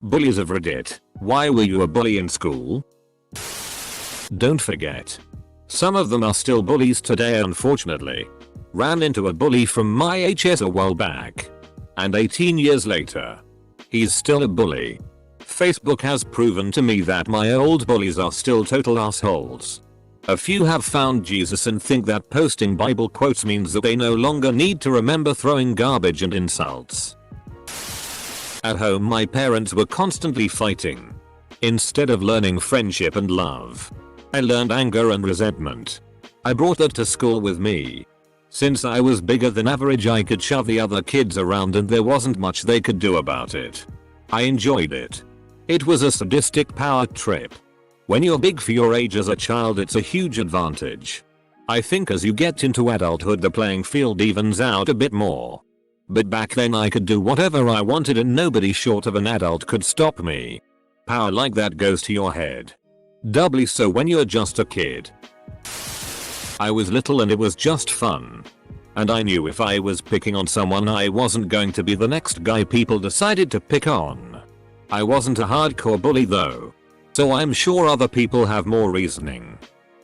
Bullies of Reddit, why were you a bully in school? Don't forget. Some of them are still bullies today, unfortunately. Ran into a bully from my HS a while back. And 18 years later, he's still a bully. Facebook has proven to me that my old bullies are still total assholes. A few have found Jesus and think that posting Bible quotes means that they no longer need to remember throwing garbage and insults. At home, my parents were constantly fighting. Instead of learning friendship and love, I learned anger and resentment. I brought that to school with me. Since I was bigger than average, I could shove the other kids around and there wasn't much they could do about it. I enjoyed it. It was a sadistic power trip. When you're big for your age as a child, it's a huge advantage. I think as you get into adulthood, the playing field evens out a bit more. But back then I could do whatever I wanted and nobody short of an adult could stop me. Power like that goes to your head. Doubly so when you're just a kid. I was little and it was just fun. And I knew if I was picking on someone, I wasn't going to be the next guy people decided to pick on. I wasn't a hardcore bully though. So I'm sure other people have more reasoning.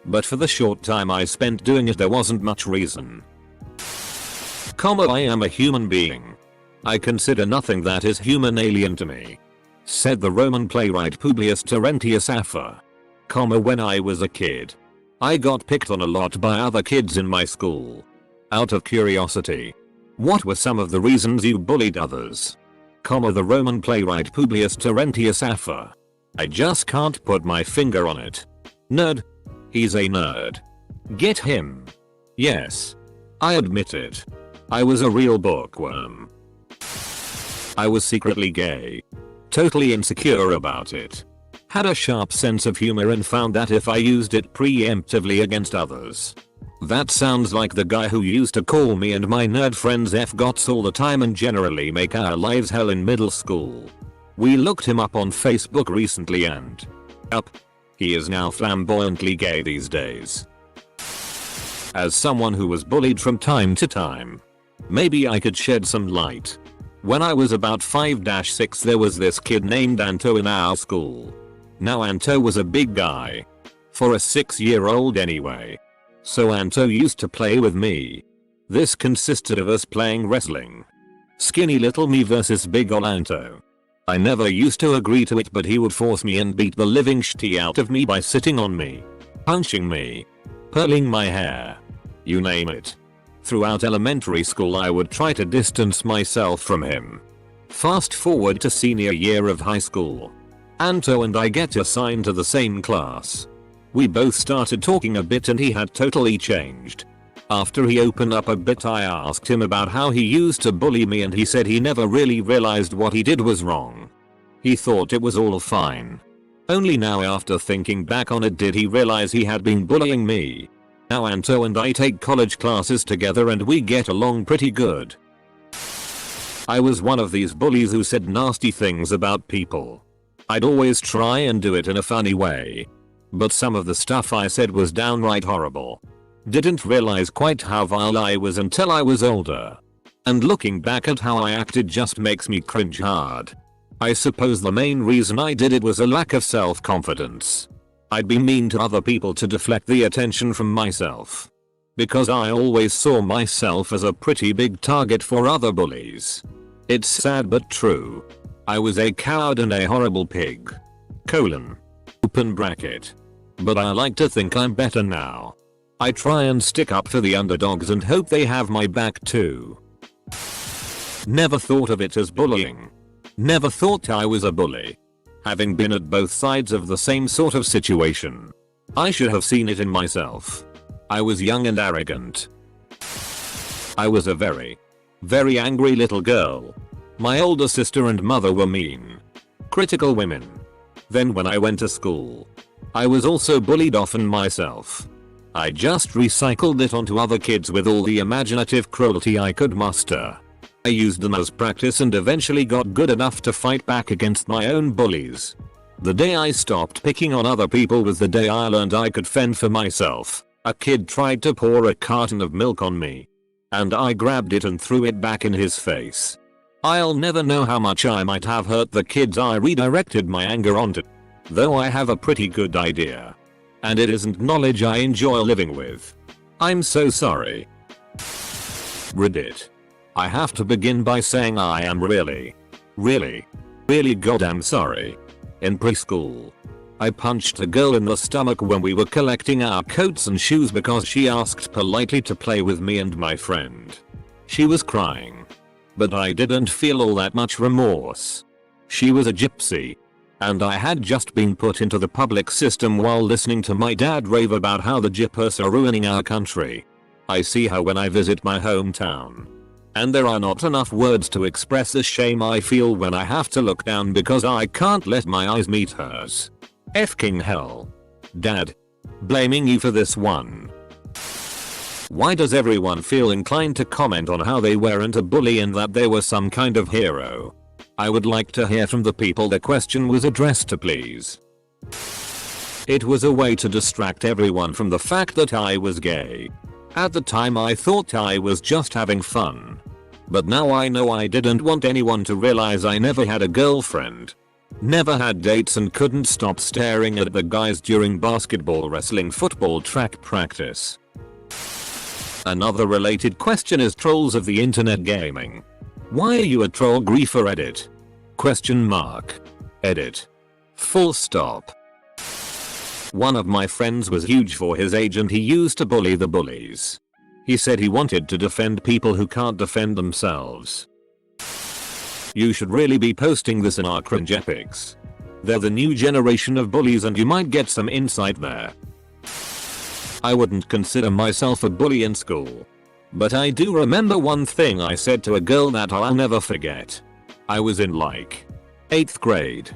But for the short time I spent doing it, there wasn't much reason. I am a human being. I consider nothing that is human alien to me. Said the Roman playwright Publius Terentius Afer. When I was a kid, I got picked on a lot by other kids in my school. Out of curiosity, what were some of the reasons you bullied others? The Roman playwright Publius Terentius Afer. I just can't put my finger on it. Nerd. He's a nerd. Get him. Yes. I admit it. I was a real bookworm. I was secretly gay. Totally insecure about it. Had a sharp sense of humor and found that if I used it preemptively against others. That sounds like the guy who used to call me and my nerd friends F-gots all the time and generally make our lives hell in middle school. We looked him up on Facebook recently and he is now flamboyantly gay these days. As someone who was bullied from time to time, maybe I could shed some light. When I was about 5-6, there was this kid named Anto in our school. Now Anto was a big guy. For a 6-year-old anyway. So Anto used to play with me. This consisted of us playing wrestling. Skinny little me versus big ol' Anto. I never used to agree to it, but he would force me and beat the living shit out of me by sitting on me, punching me, pulling my hair. You name it. Throughout elementary school I would try to distance myself from him. Fast forward to senior year of high school. Anto and I get assigned to the same class. We both started talking a bit and he had totally changed. After he opened up a bit, I asked him about how he used to bully me and he said he never really realized what he did was wrong. He thought it was all fine. Only now after thinking back on it did he realize he had been bullying me. Now Anto and I take college classes together and we get along pretty good. I was one of these bullies who said nasty things about people. I'd always try and do it in a funny way. But some of the stuff I said was downright horrible. Didn't realize quite how vile I was until I was older. And looking back at how I acted just makes me cringe hard. I suppose the main reason I did it was a lack of self-confidence. I'd be mean to other people to deflect the attention from myself. Because I always saw myself as a pretty big target for other bullies. It's sad but true. I was a coward and a horrible pig. Open bracket. But I like to think I'm better now. I try and stick up for the underdogs and hope they have my back too. Never thought of it as bullying. Never thought I was a bully. Having been at both sides of the same sort of situation. I should have seen it in myself. I was young and arrogant. I was a very angry little girl. My older sister and mother were mean, critical women. Then when I went to school, I was also bullied often myself. I just recycled it onto other kids with all the imaginative cruelty I could muster. I used them as practice and eventually got good enough to fight back against my own bullies. The day I stopped picking on other people was the day I learned I could fend for myself. A kid tried to pour a carton of milk on me. And I grabbed it and threw it back in his face. I'll never know how much I might have hurt the kids I redirected my anger onto. Though I have a pretty good idea. And it isn't knowledge I enjoy living with. I'm so sorry. Reddit. I have to begin by saying I am really goddamn sorry. In preschool, I punched a girl in the stomach when we were collecting our coats and shoes because she asked politely to play with me and my friend. She was crying. But I didn't feel all that much remorse. She was a gypsy. And I had just been put into the public system while listening to my dad rave about how the gyppers are ruining our country. I see her when I visit my hometown. And there are not enough words to express the shame I feel when I have to look down because I can't let my eyes meet hers. F-king hell. Dad. Blaming you for this one. Why does everyone feel inclined to comment on how they weren't a bully and that they were some kind of hero? I would like to hear from the people the question was addressed to, please. It was a way to distract everyone from the fact that I was gay. At the time I thought I was just having fun. But now I know I didn't want anyone to realize I never had a girlfriend. Never had dates and couldn't stop staring at the guys during basketball, wrestling, football, track practice. Another related question is trolls of the internet gaming. Why are you a troll griefer? Edit. Question mark. Edit. Full stop. One of my friends was huge for his age and he used to bully the bullies. He said he wanted to defend people who can't defend themselves. You should really be posting this in our cringe epics. They're the new generation of bullies and you might get some insight there. I wouldn't consider myself a bully in school. But I do remember one thing I said to a girl that I'll never forget. I was in like 8th grade.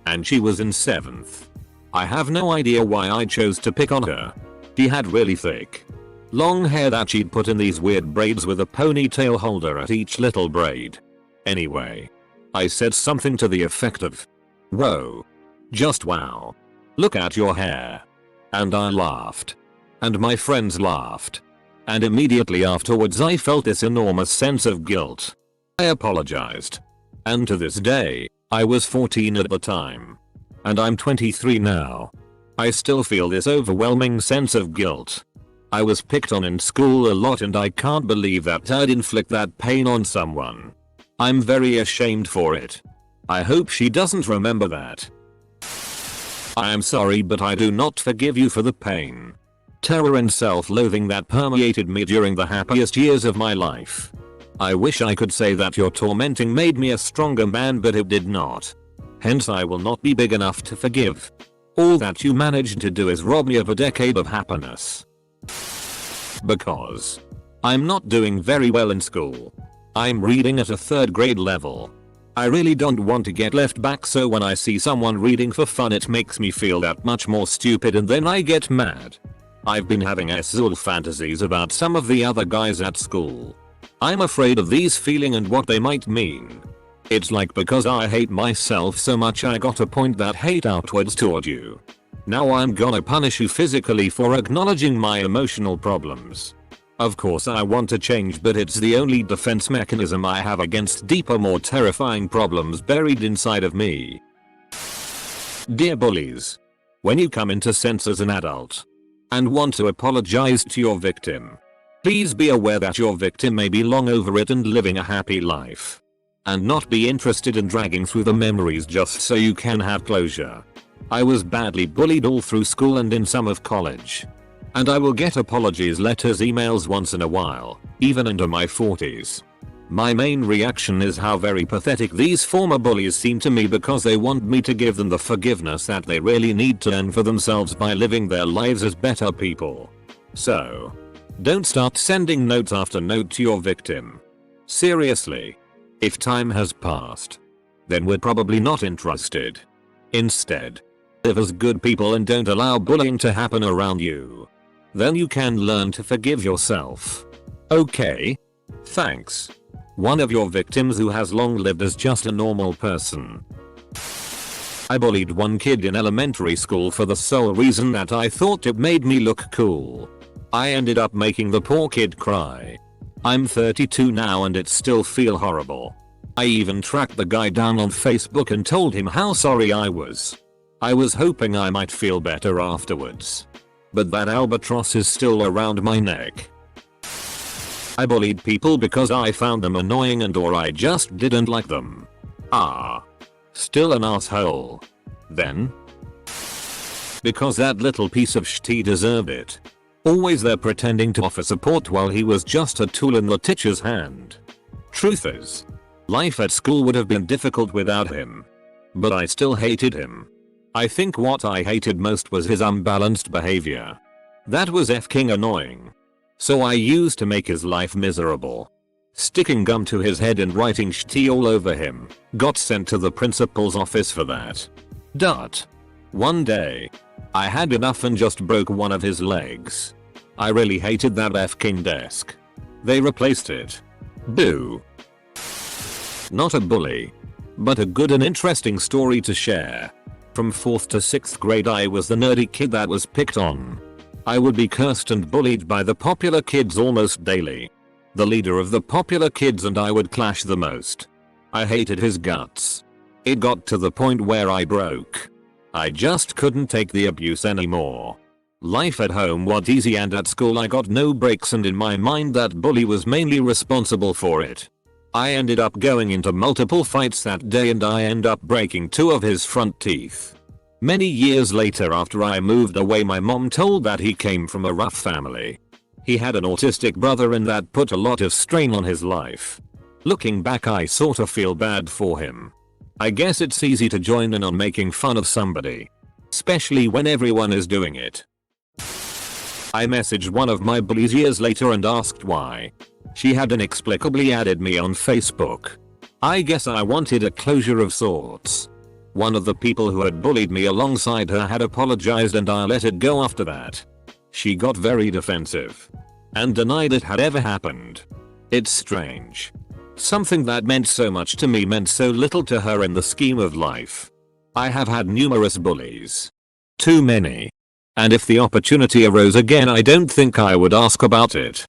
And she was in 7th. I have no idea why I chose to pick on her. She had really thick, long hair that she'd put in these weird braids with a ponytail holder at each little braid. Anyway, I said something to the effect of, "Whoa. Just wow. Look at your hair." And I laughed. And my friends laughed. And immediately afterwards I felt this enormous sense of guilt. I apologized. And to this day, I was 14 at the time. And I'm 23 now. I still feel this overwhelming sense of guilt. I was picked on in school a lot and I can't believe that I'd inflict that pain on someone. I'm very ashamed for it. I hope she doesn't remember that. I am sorry, but I do not forgive you for the pain, terror and self-loathing that permeated me during the happiest years of my life. I wish I could say that your tormenting made me a stronger man, but it did not. Hence I will not be big enough to forgive. All that you managed to do is rob me of a decade of happiness. Because I'm not doing very well in school. I'm reading at a 3rd grade level. I really don't want to get left back, so when I see someone reading for fun it makes me feel that much more stupid and then I get mad. I've been having asshole fantasies about some of the other guys at school. I'm afraid of these feelings and what they might mean. It's like because I hate myself so much I got to point that hate outwards toward you. Now I'm gonna punish you physically for acknowledging my emotional problems. Of course I want to change, but it's the only defense mechanism I have against deeper, more terrifying problems buried inside of me. Dear bullies. When you come into sense as an adult and want to apologize to your victim, please be aware that your victim may be long over it and living a happy life. And not be interested in dragging through the memories just so you can have closure. I was badly bullied all through school and in some of college. And I will get apologies letters, emails once in a while, even into my 40s. My main reaction is how very pathetic these former bullies seem to me because they want me to give them the forgiveness that they really need to earn for themselves by living their lives as better people. So, don't start sending note after note to your victim. Seriously. If time has passed, then we're probably not interested. Instead, live as good people and don't allow bullying to happen around you. Then you can learn to forgive yourself. Okay? Thanks. One of your victims who has long lived as just a normal person. I bullied one kid in elementary school for the sole reason that I thought it made me look cool. I ended up making the poor kid cry. I'm 32 now and it still feels horrible. I even tracked the guy down on Facebook and told him how sorry I was. I was hoping I might feel better afterwards. But that albatross is still around my neck. I bullied people because I found them annoying and or I just didn't like them. Still an asshole. Then? Because that little piece of shit deserved it. Always there pretending to offer support while he was just a tool in the teacher's hand. Truth is, life at school would have been difficult without him. But I still hated him. I think what I hated most was his unbalanced behavior. That was f***ing annoying. So I used to make his life miserable. Sticking gum to his head and writing shit all over him. Got sent to the principal's office for that. One day, I had enough and just broke one of his legs. I really hated that f***ing desk. They replaced it. Boo. Not a bully, but a good and interesting story to share. From 4th to 6th grade I was the nerdy kid that was picked on. I would be cursed and bullied by the popular kids almost daily. The leader of the popular kids and I would clash the most. I hated his guts. It got to the point where I broke. I just couldn't take the abuse anymore. Life at home was easy and at school I got no breaks, and in my mind that bully was mainly responsible for it. I ended up going into multiple fights that day and I ended up breaking 2 of his front teeth. Many years later after I moved away my mom told that he came from a rough family. He had an autistic brother and that put a lot of strain on his life. Looking back I sorta feel bad for him. I guess it's easy to join in on making fun of somebody. Especially when everyone is doing it. I messaged one of my bullies years later and asked why. She had inexplicably added me on Facebook. I guess I wanted a closure of sorts. One of the people who had bullied me alongside her had apologized and I let it go after that. She got very defensive and denied it had ever happened. It's strange. Something that meant so much to me meant so little to her in the scheme of life. I have had numerous bullies. Too many. And if the opportunity arose again I don't think I would ask about it.